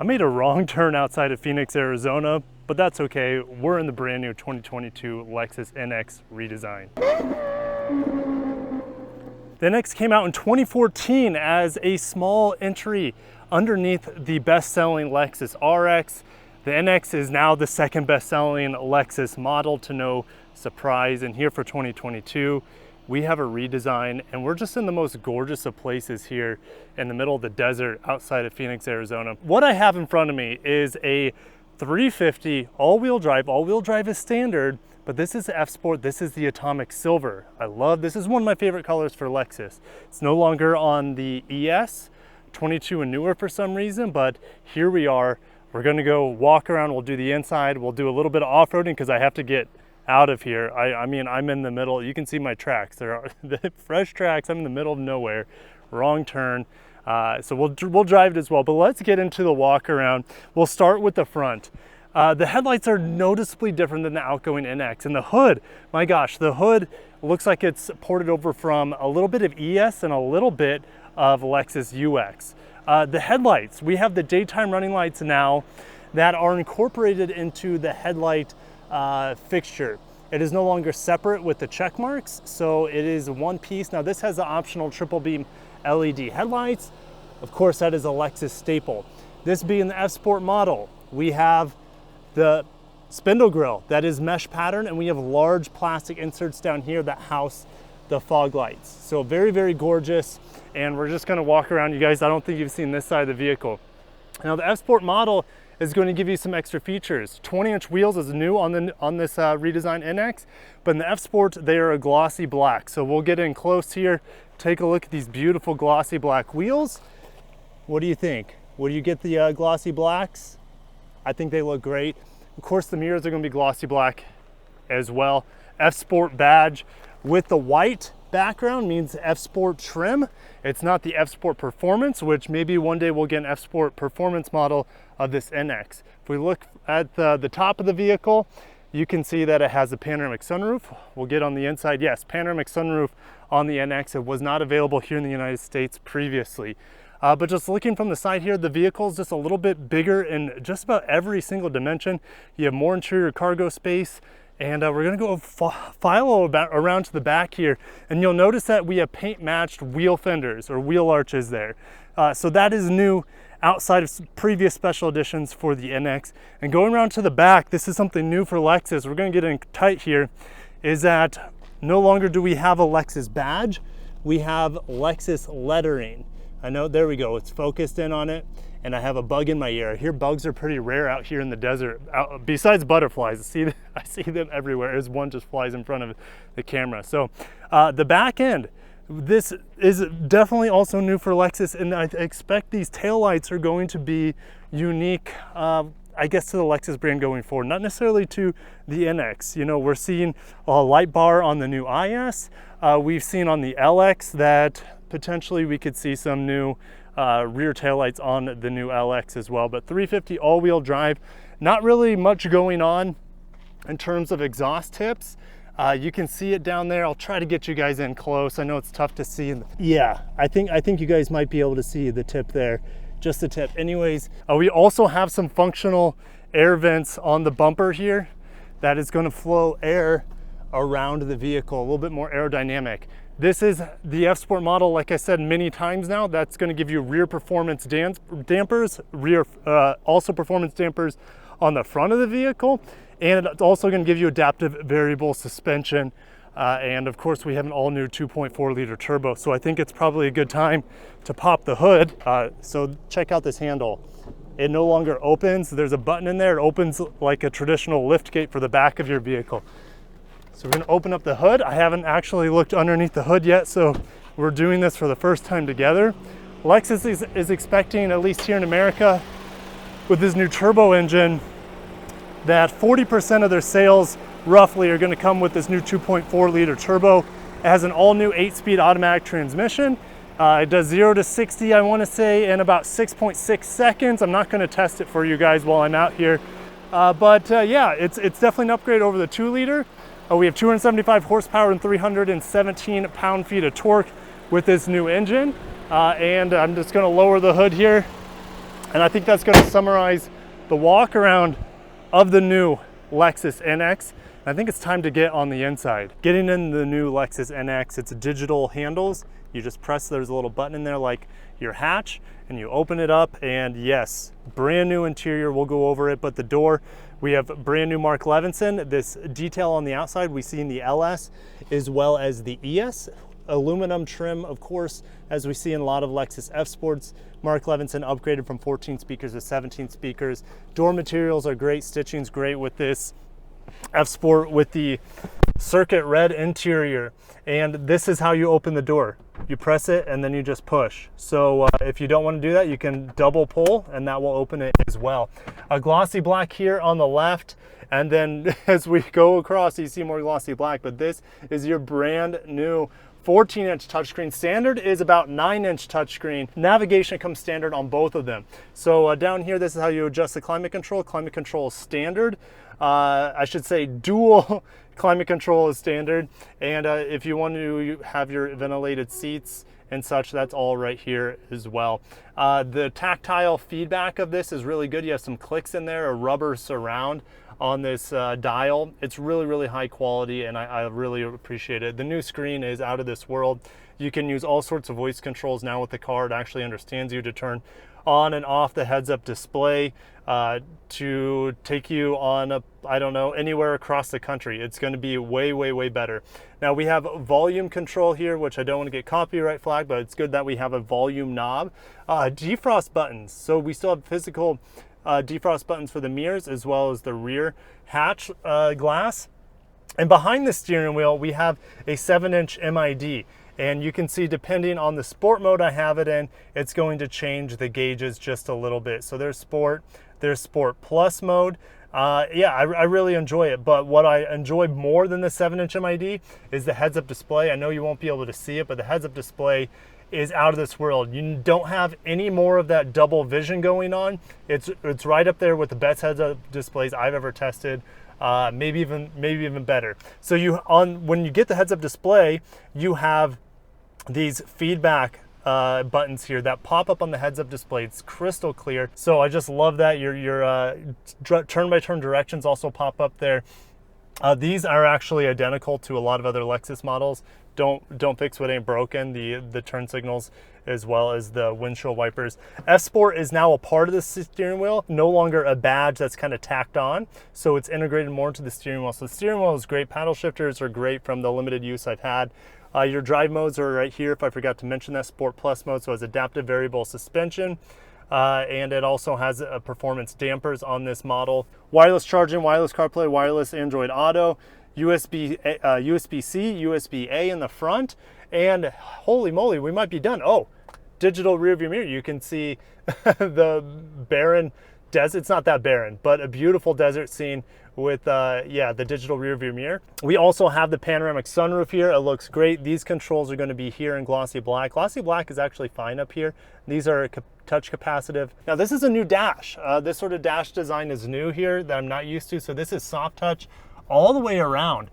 I made a wrong turn outside of Phoenix, Arizona, but that's okay. We're in the brand new 2022 Lexus Nx Redesign. The Nx came out in 2014 as a small entry underneath the best-selling Lexus RX. The Nx is now the second best-selling Lexus model, to no surprise. And here for 2022, we have a redesign, and we're just in the most gorgeous of places here in the middle of the desert outside of Phoenix, Arizona. What I have in front of me is a 350 all-wheel drive. All-wheel drive is standard, but this is the F-Sport. This is the Atomic Silver. I love, this is one of my favorite colors for Lexus. It's no longer on the ES 22 and newer for some reason, but here we are. We're gonna go walk around. We'll do the inside. We'll do a little bit of off-roading because I have to get out of here. I mean, I'm in the middle. You can see my tracks. There are the fresh tracks. I'm in the middle of nowhere. Wrong turn. So we'll drive it as well. But let's get into the walk around. We'll start with the front. The headlights are noticeably different than the outgoing NX. And the hood, my gosh, the hood looks like it's ported over from a little bit of ES and a little bit of Lexus UX. The headlights, we have the daytime running lights now that are incorporated into the headlight fixture. It is no longer separate with the check marks, so it is one piece. Now this has the optional triple beam LED headlights. Of course, that is a Lexus staple. This being the F-Sport model, we have the spindle grille that is mesh pattern, and we have large plastic inserts down here that house the fog lights. So very, very gorgeous. And we're just gonna walk around. You guys, I don't think you've seen this side of the vehicle. Now the F-Sport model is going to give you some extra features. 20-inch wheels is new on this redesigned NX, but in the F-Sport, they are a glossy black. So we'll get in close here, take a look at these beautiful glossy black wheels. What do you think? Would you get the glossy blacks? I think they look great. Of course, the mirrors are going to be glossy black as well. F-Sport badge with the white background means F-Sport trim. It's not the F-Sport Performance, which maybe one day we'll get an F-Sport Performance model of this NX. If we look at the top of the vehicle, you can see that it has a panoramic sunroof. We'll get on the inside. Yes, panoramic sunroof on the NX. It was not available here in the United States previously. But just looking from the side here, the vehicle is just a little bit bigger in just about every single dimension. You have more interior cargo space. And we're gonna go file around to the back here, and you'll notice that we have paint matched wheel fenders or wheel arches there. So that is new outside of previous special editions for the NX. And going around to the back, this is something new for Lexus. We're gonna get in tight here, is that no longer do we have a Lexus badge, we have Lexus lettering. I know, there we go, it's focused in on it. And I have a bug in my ear. I hear bugs are pretty rare out here in the desert. Besides butterflies, I see them everywhere as one just flies in front of the camera. So the back end, this is definitely also new for Lexus, and I expect these taillights are going to be unique, I guess, to the Lexus brand going forward, not necessarily to the NX. You know, we're seeing a light bar on the new IS. We've seen on the LX that potentially we could see some new rear taillights on the new LX as well. But 350 all-wheel drive, not really much going on in terms of exhaust tips. You can see it down there. I'll try to get you guys in close. I know it's tough to see. Yeah, I think you guys might be able to see the tip there, just the tip. Anyways, we also have some functional air vents on the bumper here that is going to flow air around the vehicle, a little bit more aerodynamic. This is the F-Sport model, like I said many times now, that's going to give you rear performance dampers, also performance dampers on the front of the vehicle, and it's also going to give you adaptive variable suspension. And of course, we have an all-new 2.4 liter turbo, so I think it's probably a good time to pop the hood. So check out this handle. It no longer opens. There's a button in there. It opens like a traditional lift gate for the back of your vehicle. So we're gonna open up the hood. I haven't actually looked underneath the hood yet, so we're doing this for the first time together. Lexus is expecting, at least here in America, with this new turbo engine, that 40% of their sales roughly are gonna come with this new 2.4 liter turbo. It has an all new 8-speed automatic transmission. It does 0 to 60, I wanna say, in about 6.6 seconds. I'm not gonna test it for you guys while I'm out here. Yeah, it's definitely an upgrade over the 2 liter. We have 275 horsepower and 317 pound-feet of torque with this new engine. And I'm just gonna lower the hood here. And I think that's going to summarize the walk around of the new Lexus NX. I think it's time to get on the inside. Getting in the new Lexus NX, it's digital handles. You just press, there's a little button in there like your hatch, and you open it up, and yes, brand new interior, we'll go over it, but the door, we have brand new Mark Levinson. This detail on the outside we see in the LS as well as the ES. Aluminum trim, of course, as we see in a lot of Lexus F Sports. Mark Levinson upgraded from 14 speakers to 17 speakers. Door materials are great, stitching's great with this F Sport with the circuit red interior. And this is how you open the door. You press it and then you just push. So if you don't want to do that, you can double pull and that will open it as well. A glossy black here on the left, and then as we go across you see more glossy black, but this is your brand new 14-inch touchscreen. Standard is about 9-inch touchscreen. Navigation comes standard on both of them. So down here, this is how you adjust the climate control. Climate control is standard. I should say dual climate control is standard. And if you want to have your ventilated seats and such, that's all right here as well. The tactile feedback of this is really good. You have some clicks in there, a rubber surround on this dial. It's really, really high quality, and I really appreciate it. The new screen is out of this world. You can use all sorts of voice controls now with the car. It actually understands you to turn on and off the heads-up display to take you on I don't know, anywhere across the country. It's going to be way, way, way better. Now we have volume control here, which I don't want to get copyright flagged, but it's good that we have a volume knob. Defrost buttons. So we still have physical defrost buttons for the mirrors as well as the rear hatch glass. And behind the steering wheel, we have a 7-inch MID. And you can see, depending on the sport mode I have it in, it's going to change the gauges just a little bit. So there's Sport Plus mode. Yeah, I really enjoy it. But what I enjoy more than the 7-inch MID is the heads-up display. I know you won't be able to see it, but the heads-up display is out of this world. You don't have any more of that double vision going on. It's right up there with the best heads-up displays I've ever tested. Maybe even better. So when you get the heads-up display, you have these feedback buttons here that pop up on the heads-up display. It's crystal clear. So I just love that. Your turn-by-turn directions also pop up there. These are actually identical to a lot of other Lexus models. Don't fix what ain't broken. The turn signals as well as the windshield wipers. F Sport is now a part of the steering wheel, no longer a badge that's kind of tacked on. So it's integrated more into the steering wheel. So the steering wheel is great. Paddle shifters are great from the limited use I've had. Your drive modes are right here. If I forgot to mention that, Sport Plus mode, so it has adaptive variable suspension. And it also has performance dampers on this model. Wireless charging, wireless CarPlay, wireless Android Auto, USB-C, USB-A in the front, and holy moly, we might be done. Oh, digital rear view mirror. You can see the barren desert. It's not that barren, but a beautiful desert scene with yeah, the digital rear view mirror. We also have the panoramic sunroof here. It looks great. These controls are going to be here in glossy black. Glossy black is actually fine up here. These are touch capacitive. Now this is a new dash. This sort of dash design is new here that I'm not used to. So this is soft touch all the way around.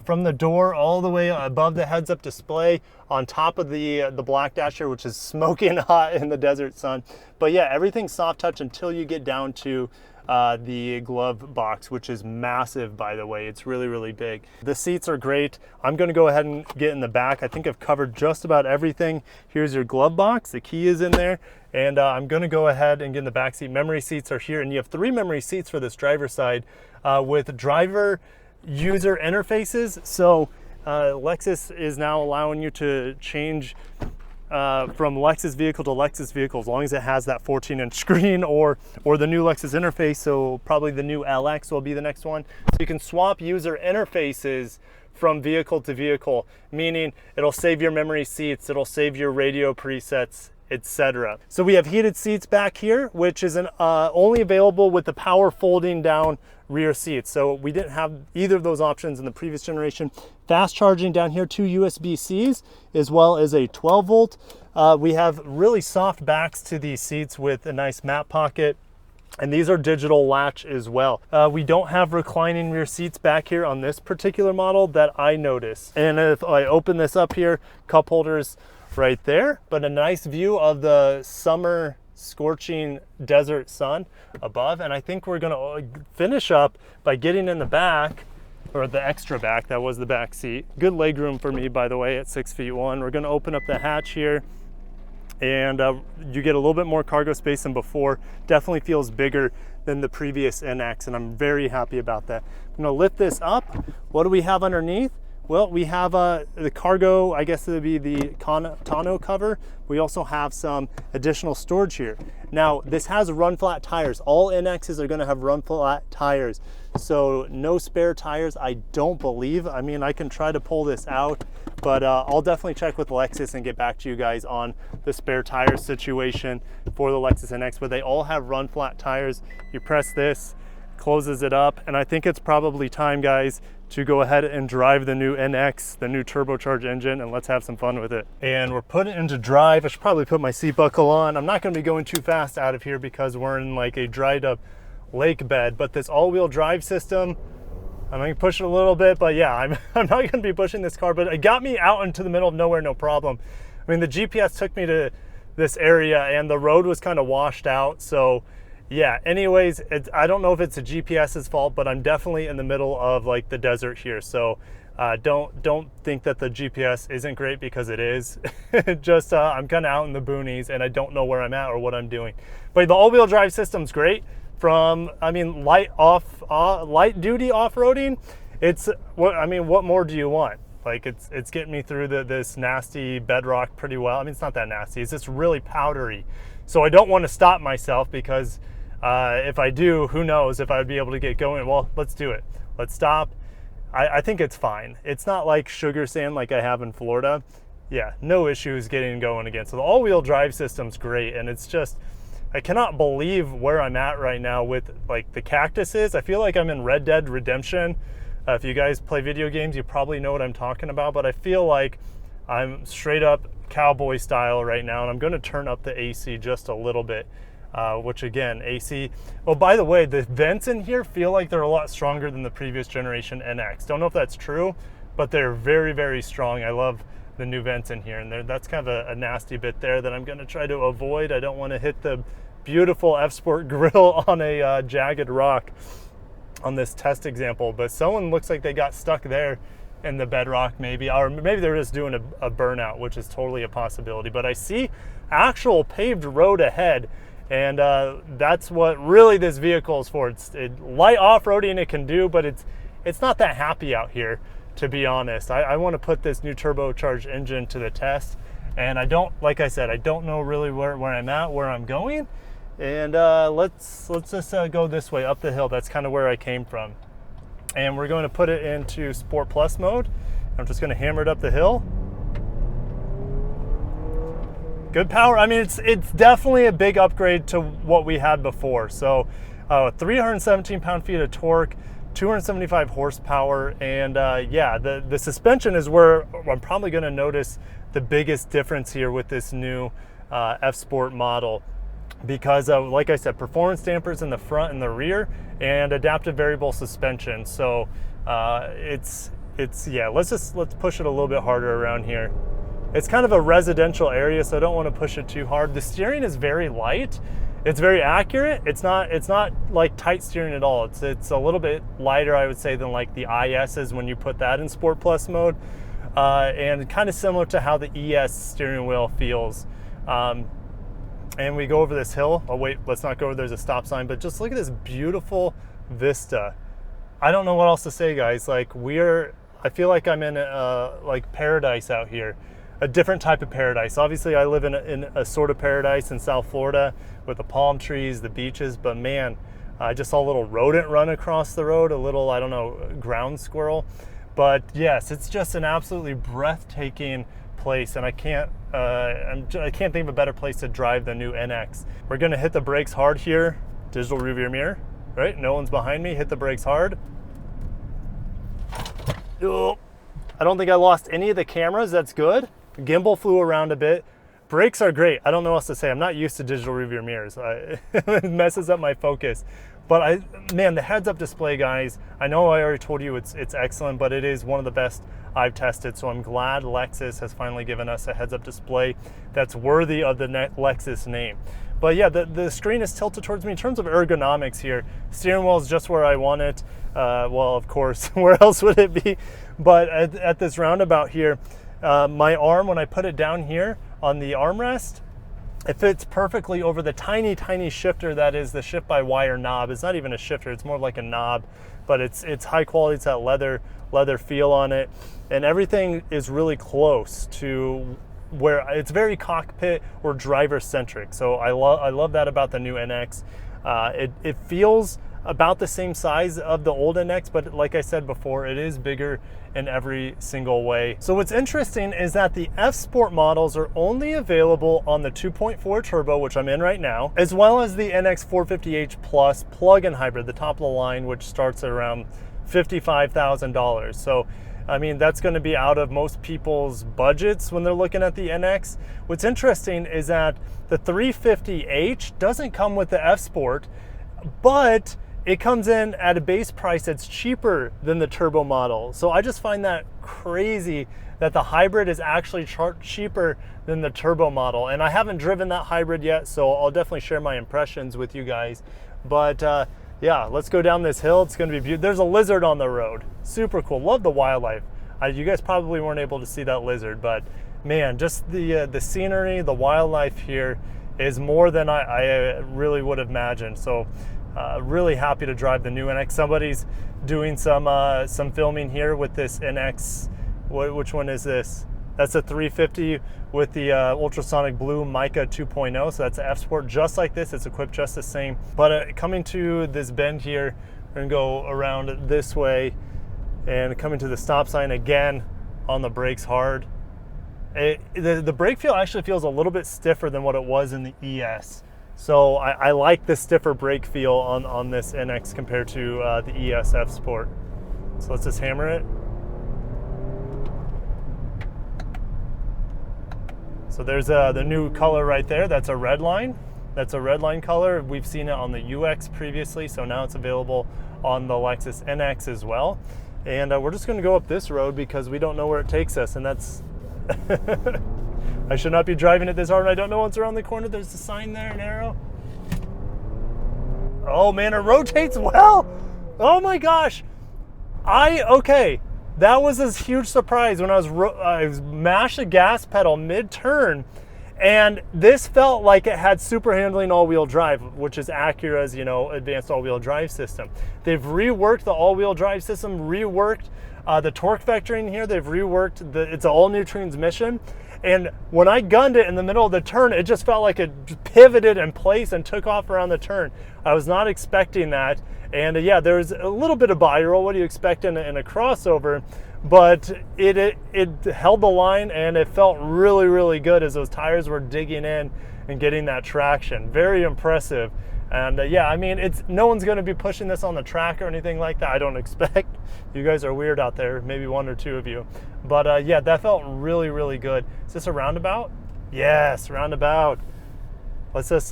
From the door all the way above the heads-up display, on top of the black dash here, which is smoking hot in the desert sun. But yeah, everything's soft touch until you get down to the glove box, which is massive, by the way. It's really, really big. The seats are great. I'm going to go ahead and get in the back. I think I've covered just about everything. Here's your glove box. The key is in there. And I'm going to go ahead and get in the back seat. Memory seats are here, and you have 3 memory seats for this driver's side with driver user interfaces. So Lexus is now allowing you to change from Lexus vehicle to Lexus vehicle as long as it has that 14-inch screen or the new Lexus interface. So probably the new LX will be the next one. So you can swap user interfaces from vehicle to vehicle, meaning it'll save your memory seats, it'll save your radio presets, etc. So we have heated seats back here, which is only available with the power folding down rear seats. So we didn't have either of those options in the previous generation. Fast charging down here, 2 USB-Cs, as well as a 12 volt. We have really soft backs to these seats with a nice mat pocket. And these are digital latch as well. We don't have reclining rear seats back here on this particular model that I noticed. And if I open this up here, cup holders right there, but a nice view of the summer scorching desert sun above. And I think we're gonna finish up by getting in the back, or the extra back, that was the back seat. Good leg room for me, by the way, at 6'1". We're gonna open up the hatch here, and you get a little bit more cargo space than before. Definitely feels bigger than the previous NX, and I'm very happy about that. I'm gonna lift this up. What do we have underneath? Well, we have the cargo, I guess it would be the tonneau cover. We also have some additional storage here. Now, this has run flat tires. All NXs are gonna have run flat tires. So no spare tires, I don't believe. I mean, I can try to pull this out, but I'll definitely check with Lexus and get back to you guys on the spare tire situation for the Lexus NX, but they all have run flat tires. You press this, closes it up, and I think it's probably time, guys, to go ahead and drive the new NX, the new turbocharged engine, and let's have some fun with it. And we're putting it into drive. I should probably put my seat buckle on. I'm not gonna be going too fast out of here because we're in like a dried up lake bed, but this all-wheel drive system, I'm gonna push it a little bit, but yeah, I'm not gonna be pushing this car, but it got me out into the middle of nowhere, no problem. I mean, the GPS took me to this area and the road was kind of washed out, so yeah, anyways, I don't know if it's a GPS's fault, but I'm definitely in the middle of like the desert here. So don't think that the GPS isn't great, because it is. Just I'm kind of out in the boonies and I don't know where I'm at or what I'm doing. But the all-wheel drive system's great. From, I mean, light duty off-roading, it's what, I mean, what more do you want? Like it's getting me through this nasty bedrock pretty well. I mean, it's not that nasty, it's just really powdery. So I don't want to stop myself, because if I do, who knows if I'd be able to get going. Well, let's do it. Let's stop. I think it's fine. It's not like sugar sand like I have in Florida. Yeah, no issues getting going again. So the all-wheel drive system's great, and it's just, I cannot believe where I'm at right now with like the cactuses. I feel like I'm in Red Dead Redemption. If you guys play video games, you probably know what I'm talking about, but I feel like I'm straight up cowboy style right now, and I'm gonna turn up the AC just a little bit, which again, AC, oh, by the way, the vents in here feel like they're a lot stronger than the previous generation NX. Don't know if that's true, but they're very, very strong. I love the new vents in here, and that's kind of a nasty bit there that I'm gonna try to avoid. I don't wanna hit the beautiful F-Sport grille on a jagged rock on this test example, but someone looks like they got stuck there in the bedrock maybe, or maybe they're just doing a burnout, which is totally a possibility. But I see actual paved road ahead, and that's what really this vehicle is for. It's light off-roading it can do, but it's not that happy out here, to be honest. I want to put this new turbocharged engine to the test, and I don't, like I said, I don't know really where I'm at, where I'm going. And let's just go this way up the hill. That's kind of where I came from. And we're going to put it into Sport Plus mode. I'm just going to hammer it up the hill. Good power. I mean, it's definitely a big upgrade to what we had before. So 317 pound-feet of torque, 275 horsepower, and yeah, the suspension is where I'm probably going to notice the biggest difference here with this new F-Sport model. Because like I said, performance dampers in the front and the rear, and adaptive variable suspension. So it's yeah, let's push it a little bit harder around here. It's kind of a residential area, so I don't want to push it too hard. The steering is very light. It's very accurate. It's not like tight steering at all. It's a little bit lighter, I would say, than like the IS's when you put that in Sport Plus mode, and kind of similar to how the ES steering wheel feels. And we go over this hill. Oh wait, let's not go over, there's a stop sign, but just look at this beautiful vista. I don't know what else to say, guys. Like I feel like I'm in like paradise out here, a different type of paradise. Obviously I live in a sort of paradise in South Florida with the palm trees, the beaches, but man, I just saw a little rodent run across the road, a little, I don't know, ground squirrel. But yes, it's just an absolutely breathtaking place, and I can't think of a better place to drive the new NX. We're gonna hit the brakes hard here. Digital rearview mirror, right? No one's behind me. Hit the brakes hard. Oh, I don't think I lost any of the cameras. That's good. Gimbal flew around a bit. Brakes are great. I don't know what else to say. I'm not used to digital rearview mirrors. It messes up my focus. But man, the heads-up display, guys, I know I already told you it's excellent, but it is one of the best I've tested. So I'm glad Lexus has finally given us a heads-up display that's worthy of the Lexus name. But yeah, the screen is tilted towards me. In terms of ergonomics here, steering wheel is just where I want it. Well, of course, where else would it be? But at this roundabout here, my arm, when I put it down here on the armrest, it fits perfectly over the tiny, tiny shifter that is the shift-by-wire knob. It's not even a shifter, it's more like a knob, but it's high quality. It's that leather feel on it, and everything is really close to where it's very cockpit or driver centric. So I love that about the new NX. It feels about the same size of the old NX, but like I said before, it is bigger in every single way. So what's interesting is that the F Sport models are only available on the 2.4 turbo, which I'm in right now, as well as the NX 450h Plus plug-in hybrid, the top of the line, which starts at around $55,000. So I mean, that's going to be out of most people's budgets when they're looking at the NX. What's interesting is that the 350h doesn't come with the F Sport, but it comes in at a base price that's cheaper than the turbo model. So I just find that crazy that the hybrid is actually cheaper than the turbo model. And I haven't driven that hybrid yet, so I'll definitely share my impressions with you guys. But yeah, let's go down this hill. It's gonna be beautiful. There's a lizard on the road. Super cool. Love the wildlife. You guys probably weren't able to see that lizard, but man, just the scenery, the wildlife here is more than I really would have imagined. So really happy to drive the new NX. Somebody's doing some filming here with this NX. Which one is this? That's a 350 with the ultrasonic blue Mica 2.0. So that's an F Sport just like this. It's equipped just the same. But coming to this bend here, we're gonna go around this way and coming to the stop sign again on the brakes hard. The brake feel actually feels a little bit stiffer than what it was in the ES. So I like the stiffer brake feel on this NX compared to the ES F Sport. So let's just hammer it. So there's the new color right there. That's a red line. That's a red line color. We've seen it on the UX previously, so now it's available on the Lexus NX as well. And we're just gonna go up this road because we don't know where it takes us, and that's I should not be driving it this hard. I don't know what's around the corner. There's a sign there, an arrow. Oh man, it rotates well. Oh my gosh. Okay. That was a huge surprise when I was mashed the gas pedal mid-turn, and this felt like it had super handling all-wheel drive, which is Acura's, you know, advanced all-wheel drive system. They've reworked the all-wheel drive system, reworked the torque vectoring here. They've reworked it's an all-new transmission. And when I gunned it in the middle of the turn, it just felt like it pivoted in place and took off around the turn. I was not expecting that. And yeah, there's a little bit of body roll. What do you expect in a crossover? But it held the line, and it felt really, really good as those tires were digging in and getting that traction. Very impressive. And yeah, I mean, no one's going to be pushing this on the track or anything like that, I don't expect. You guys are weird out there, maybe one or two of you. But yeah, that felt really, really good. Is this a roundabout? Yes, roundabout. Let's just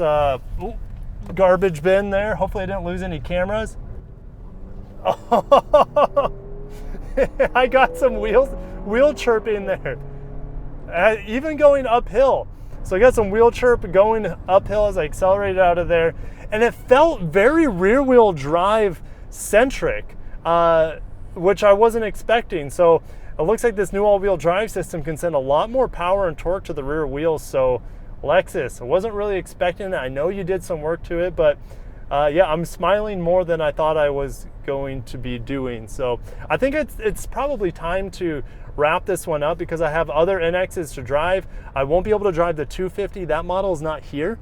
garbage bin there. Hopefully I didn't lose any cameras. Oh, I got some wheel chirping there. Even going uphill. So I got some wheel chirp going uphill as I accelerated out of there. And it felt very rear wheel drive centric, which I wasn't expecting. So it looks like this new all-wheel drive system can send a lot more power and torque to the rear wheels. So Lexus, I wasn't really expecting it. I know you did some work to it, but yeah, I'm smiling more than I thought I was going to be doing. So I think it's probably time to wrap this one up because I have other NXs to drive. I won't be able to drive the 250. That model is not here.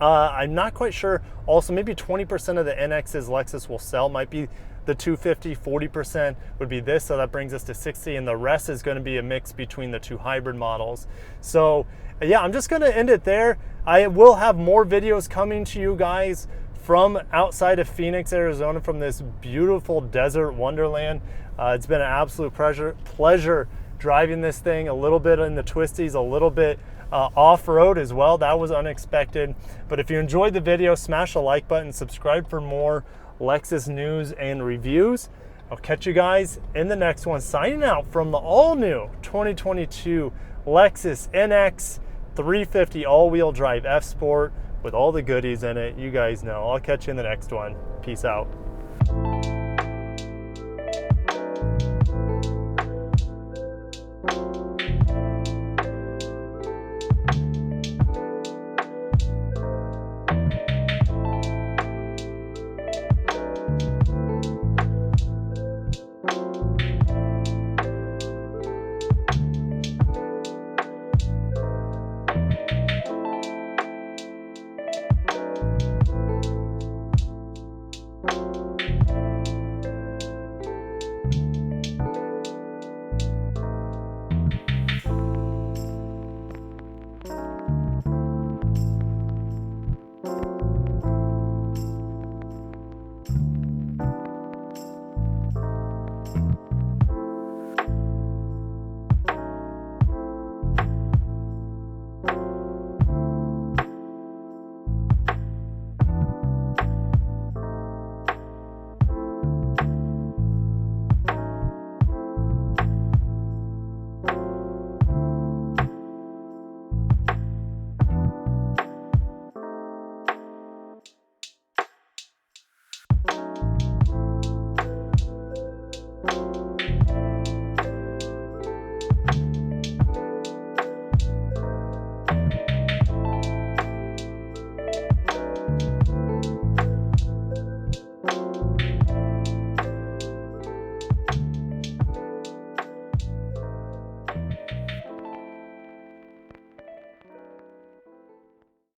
I'm not quite sure. Also, maybe 20% of the NXs Lexus will sell might be the 250, 40% would be this, so that brings us to 60, and the rest is going to be a mix between the two hybrid models. So yeah, I'm just going to end it there. I will have more videos coming to you guys from outside of Phoenix, Arizona, from this beautiful desert wonderland. It's been an absolute pleasure driving this thing, a little bit in the twisties, a little bit off-road as well. That was unexpected. But if you enjoyed the video, smash the like button, subscribe for more Lexus news and reviews. I'll catch you guys in the next one. Signing out from the all-new 2022 Lexus NX 350 all-wheel drive F Sport with all the goodies in it. You guys know. I'll catch you in the next one. Peace out.